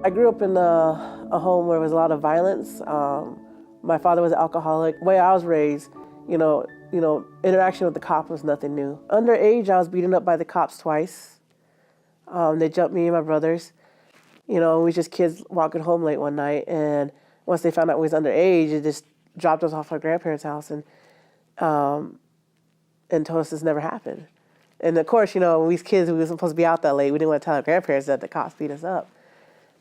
I grew up in a home where there was a lot of violence. My father was an alcoholic. The way I was raised, interaction with the cop was nothing new. Underage, I was beaten up by the cops twice. They jumped me and my brothers. We was just kids walking home late one night, and once they found out we was underage, it just dropped us off at our grandparents' house and told us this never happened. And of course, we was kids, we were supposed to be out that late. We didn't want to tell our grandparents that the cops beat us up.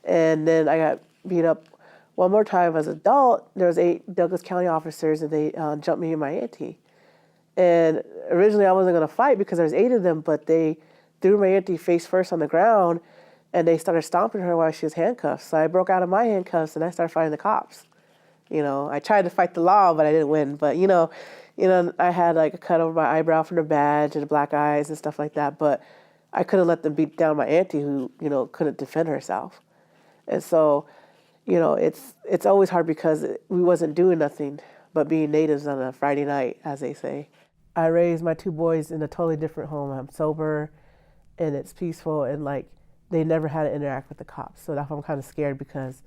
And then I got beat up one more time as an adult. There was 8 Douglas County officers, and they jumped me and my auntie. And originally I wasn't going to fight because there was 8 of them, but they threw my auntie face first on the ground, and they started stomping her while she was handcuffed. So I broke out of my handcuffs, and I started fighting the cops. I tried to fight the law, but I didn't win. But, I had like a cut over my eyebrow from the badge and black eyes and stuff like that. But I couldn't let them beat down my auntie who, couldn't defend herself. And so, it's always hard because we wasn't doing nothing but being natives on a Friday night, as they say. I raised my 2 boys in a totally different home. I'm sober, and it's peaceful, and like they never had to interact with the cops. So that's why I'm kind of scared, because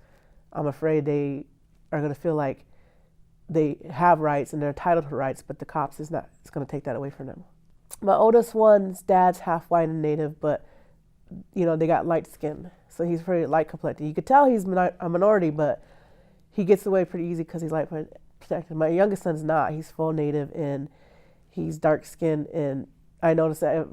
I'm afraid they are going to feel like they have rights and they're entitled to rights, but the cops it's going to take that away from them. My oldest one's dad's half white and Native, but they got light skin, so he's pretty light complected. You could tell he's a minority, but he gets away pretty easy because he's light protected. My youngest son's not. He's full Native, and he's dark skinned, and I noticed that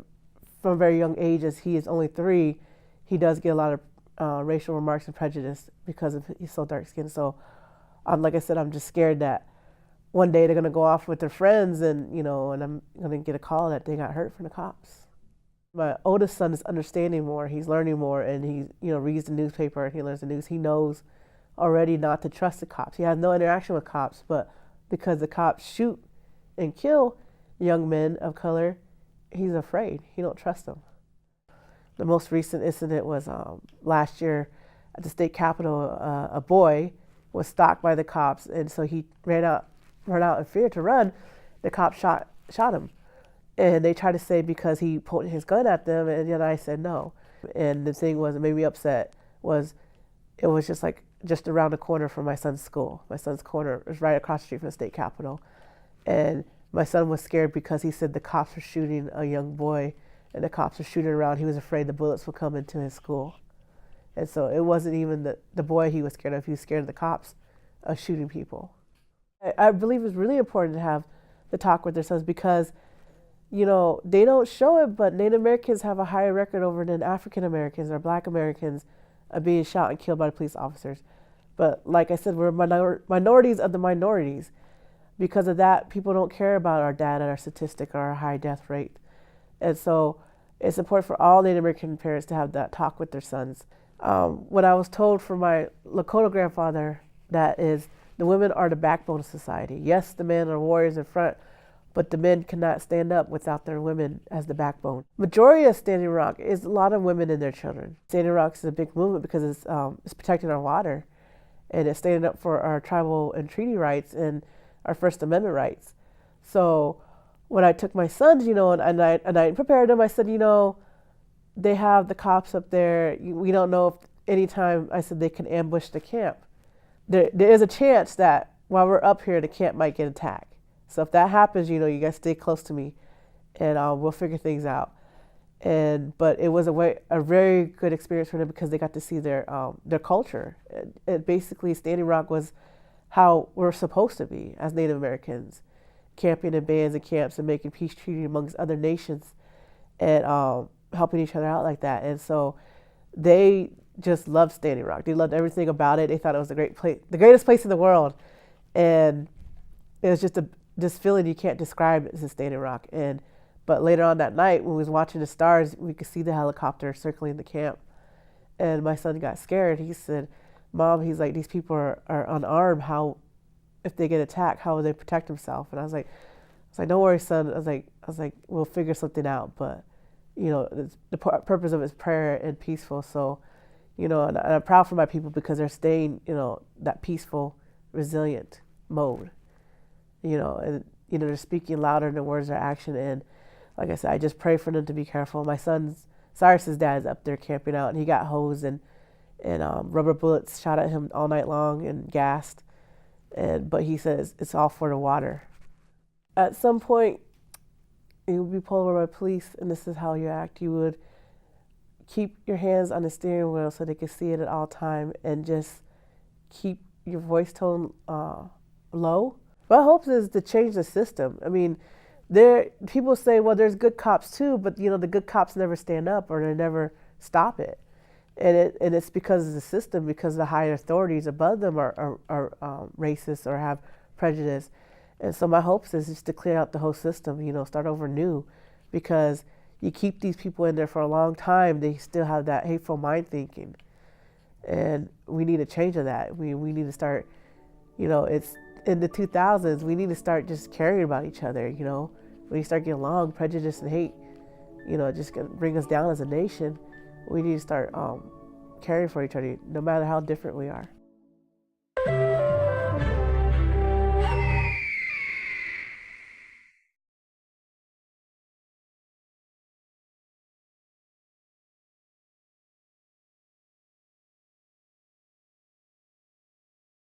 from a very young age, as he is only 3, he does get a lot of racial remarks and prejudice because he's so dark skinned. So like I said, I'm just scared that one day they're going to go off with their friends, and I'm going to get a call that they got hurt from the cops. My oldest son is understanding more. He's learning more, and he reads the newspaper, and he learns the news. He knows already not to trust the cops. He has no interaction with cops, but because the cops shoot and kill young men of color, he's afraid. He don't trust them. The most recent incident was last year at the state capitol. A boy was stalked by the cops, and so he ran out in fear to run. The cop shot him, and they tried to say because he pulled his gun at them, and then I said no. And the thing was, it made me upset, it was just around the corner from my son's school. My son's corner is right across the street from the state capitol, and my son was scared because he said the cops were shooting a young boy, and the cops were shooting around. He was afraid the bullets would come into his school. And so it wasn't even the boy he was scared of. He was scared of the cops shooting people. I believe it's really important to have the talk with their sons because, they don't show it, but Native Americans have a higher record over than African Americans or Black Americans being shot and killed by police officers. But like I said, we're minorities of the minorities. Because of that, people don't care about our data, our statistic, or our high death rate. And so it's important for all Native American parents to have that talk with their sons. What I was told from my Lakota grandfather, that is, the women are the backbone of society. Yes, the men are warriors in front, but the men cannot stand up without their women as the backbone. Majority of Standing Rock is a lot of women and their children. Standing Rock is a big movement because it's protecting our water, and it's standing up for our tribal and treaty rights and our First Amendment rights. So when I took my sons, and I prepared them, I said, they have the cops up there. We don't know if anytime, I said, they can ambush the camp. There is a chance that while we're up here, the camp might get attacked. So if that happens, you guys stay close to me, and we'll figure things out. But it was a very good experience for them because they got to see their culture. It basically, Standing Rock was how we're supposed to be as Native Americans, camping in bands and camps and making peace treaty amongst other nations, and helping each other out like that. And so they just loved Standing Rock. They loved everything about it. They thought it was the greatest place in the world. And it was just this feeling you can't describe as a Standing Rock. But later on that night, when we was watching the stars, we could see the helicopter circling the camp. And my son got scared. He said, Mom, he's like, these people are unarmed. How, if they get attacked, how will they protect themselves? And I was like, don't worry, son. I was like, we'll figure something out. But, the purpose of it is prayer and peaceful. So, and I'm proud for my people because they're staying, that peaceful, resilient mode, and, they're speaking louder than words or action. And like I said, I just pray for them to be careful. My son's Cyrus's dad is up there camping out, and he got hosed, and and rubber bullets shot at him all night long and gassed. But he says it's all for the water. At some point, you would be pulled over by police, and this is how you act. You would keep your hands on the steering wheel so they can see it at all time, and just keep your voice tone low. My hope is to change the system. I mean, people say, well, there's good cops too, but the good cops never stand up or they never stop it. And it's because of the system, because the higher authorities above them are racist or have prejudice. And so my hopes is just to clear out the whole system, start over new, because you keep these people in there for a long time, they still have that hateful mind thinking. And we need a change of that. We need to start, it's in the 2000s, we need to start just caring about each other, When you start getting along, prejudice and hate, just gonna bring us down as a nation. We need to start caring for each other, no matter how different we are.